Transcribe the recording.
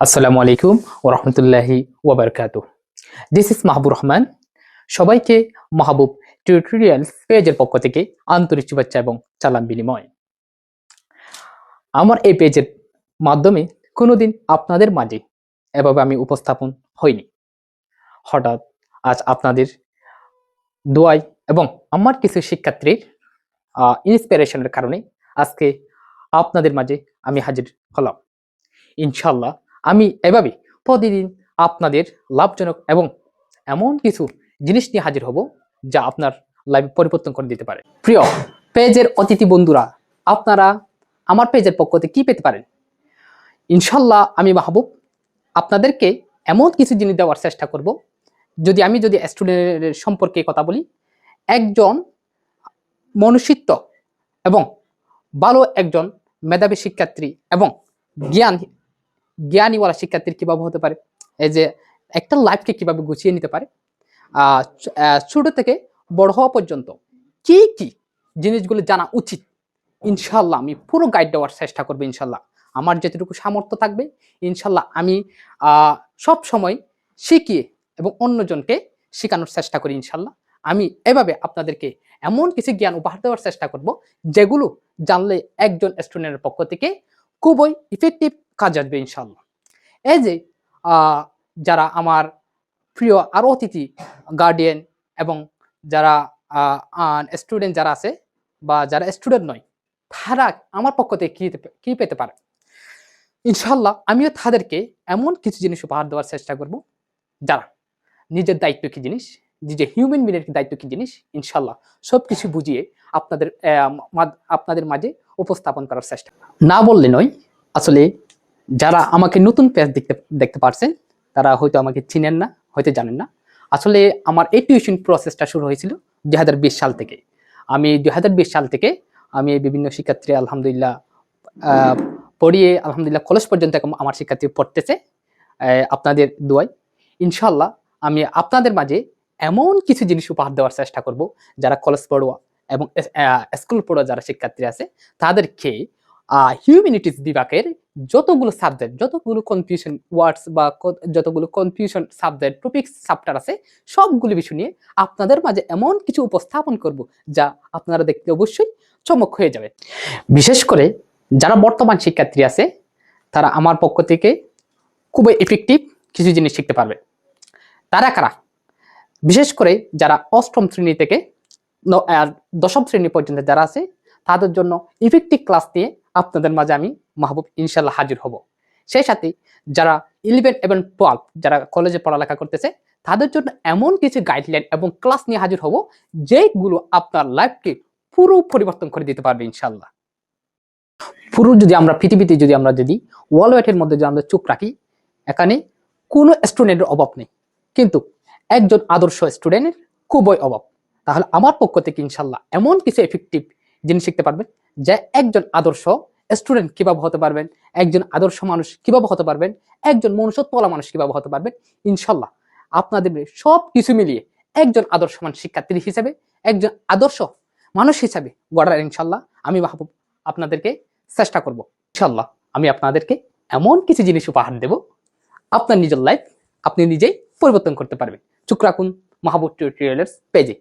আসসালামু আলাইকুম ওয়া রাহমাতুল্লাহি ওয়া বারাকাতুহু। দিস ইজ মাহবুব রহমান। সবাইকে মাহবুব টিউটোরিয়ালস পেজের পক্ষ থেকে আন্তরিক শুভেচ্ছা এবং সালাম বিনিময়। আমার এই পেজের মাধ্যমে কোনোদিন আপনাদের মাঝে এভাবে আমি উপস্থাপন হইনি। হঠাৎ আজ আপনাদের দোয়ায় এবং আমার কিছু শিক্ষার্থীর ইন্সপিরেশনের কারণে আজকে আপনাদের মাঝে আমি হাজির হলাম। ইনশাআল্লাহ আমি এভাবে প্রতিদিন আপনাদের লাভজনক এবং এমন কিছু জিনিস নিয়ে হাজির হব যা আপনার লাইফ পরিবর্তন করে দিতে পারে। প্রিয় পেজের অতিথি বন্ধুরা, আপনারা আমার পেজের পক্ষ থেকে কি পেতে পারেন? ইনশাআল্লাহ আমি মাহবুব আপনাদেরকে এমন কিছু জিনিস দেওয়ার চেষ্টা করব। আমি যদি স্টুডেন্টের সম্পর্কে কথা বলি, একজন মনুষ্যত্ব এবং ভালো একজন মেধাবী শিক্ষার্থী এবং জ্ঞানীওয়ালা শিক্ষার্থীর কিভাবে হতে পারে, এই যে একটা লাইফকে কিভাবে গুছিয়ে নিতে পারে, ছোট থেকে বড় হওয়া পর্যন্ত কি কি জিনিসগুলো জানা উচিত, ইনশাল্লাহ আমি পুরো গাইড দেওয়ার চেষ্টা করবো। ইনশাল্লাহ আমার যেটুকু সামর্থ্য থাকবে, ইনশাল্লাহ আমি সব সময় শিখিয়ে এবং অন্যজনকে শেখানোর চেষ্টা করি। ইনশাল্লাহ আমি এভাবে আপনাদেরকে এমন কিছু জ্ঞান উপহার দেওয়ার চেষ্টা করব যেগুলো জানলে একজন স্টুডেন্টের পক্ষ থেকে খুবই ইফেক্টিভ কাজ আসবে ইনশাল্লাহ। এই যে যারা আমার প্রিয় আরো অতিথি, গার্ডিয়ান এবং যারা স্টুডেন্ট যারা আছে বা যারা স্টুডেন্ট নয়, তারা আমার পক্ষ থেকে কি পেতে পারে, ইনশাল্লাহ আমিও তাদেরকে এমন কিছু জিনিস উপহার দেওয়ার চেষ্টা করব যারা নিজের দায়িত্ব কি জিনিস, নিজের হিউম্যান বিনের দায়িত্ব কি জিনিস, ইনশাল্লাহ সবকিছু বুঝিয়ে আপনাদের মাঝে উপস্থাপন করার চেষ্টা। না বললে নয়, আসলে যারা আমাকে নতুন পেজ দেখতে পারছেন তারা হয়তো আমাকে চিনেন না, হয়তো জানেন না। আসলে আমার এই টিউশন প্রসেসটা শুরু হয়েছিল 2020 সাল থেকে। আমি 2020 সাল থেকে আমি বিভিন্ন শিক্ষার্থী আলহামদুলিল্লাহ পড়িয়ে আলহামদুলিল্লাহ কলেজ পর্যন্ত আমার শিক্ষার্থী পড়তেছে আপনাদের দোয়ায়। ইনশাল্লাহ আমি আপনাদের মাঝে এমন কিছু জিনিস উপহার দেওয়ার চেষ্টা করব যারা কলেজ পড়ুয়া এবং স্কুল পড়ুয়া যারা শিক্ষার্থী আছে তাদেরকে হিউম্যানিটিস বিভাগের যতগুলো সাবজেক্ট, যতগুলো কনফিউশন ওয়ার্ডস বা যতগুলো কনফিউশন সাবজেক্ট টপিক চ্যাপ্টার আছে, সবগুলো বিষয় নিয়ে আপনাদের মাঝে এমন কিছু উপস্থাপন করব যা আপনারা দেখতে অবশ্যই চমক হয়ে যাবে। বিশেষ করে যারা বর্তমান শিক্ষার্থী আছে তারা আমার পক্ষ থেকে খুবই এফেক্টিভ কিছু জিনিস শিখতে পারবে। তারা কারা? বিশেষ করে যারা অষ্টম শ্রেণী থেকে দশম শ্রেণী পর্যন্ত যারা আছে তাদের জন্য ইফেক্টিভ ক্লাস নিয়ে আপনাদের মাঝে আমি মাহবুব ইনশাল্লাহ হাজির হব। সেই সাথে যারা 11 এবং 12 যারা কলেজে পড়ালেখা করতেছে তাদের জন্য এমন কিছু গাইডলাইন এবং ক্লাস নিয়ে হাজির হব যেগুলো আপনার লাইফকে পুরো পরিবর্তন করে দিতে পারবে ইনশাল্লাহ। পুরো আমরা পৃথিবীতে যদি ওয়ার্ল্ড ওয়াইডের মধ্যে যদি আমরা চোখ রাখি, এখানে কোনো স্টুডেন্টের অভাব নেই, কিন্তু একজন আদর্শ স্টুডেন্টের খুবই অভাব। তাহলে আমার পক্ষ থেকে ইনশাল্লাহ এমন কিছু এফেক্টিভ জিনিস শিখতে পারবেন যে একজন আদর্শ স্টুডেন্ট কিভাবে হতে পারবেন, একজন আদর্শ মানুষ কিভাবে হতে পারবেন, একজন মনুষ্যত্বওয়ালা মানুষ কিভাবে হতে পারবেন। ইনশাল্লাহ আপনাদের সব কিছু মিলিয়ে একজন আদর্শ মানুষ শিক্ষার্থী হিসেবে, একজন আদর্শ মানুষ হিসেবে গড়ার ইনশাল্লাহ আমি মাহবুব আপনাদেরকে চেষ্টা করব। ইনশাল্লাহ আমি আপনাদেরকে এমন কিছু জিনিস উপহার দেব আপনার নিজের লাইফ আপনি নিজেই পরিবর্তন করতে পারবেন। চোখ রাখুন মাহবুব টিউটোরিয়ালস পেজে।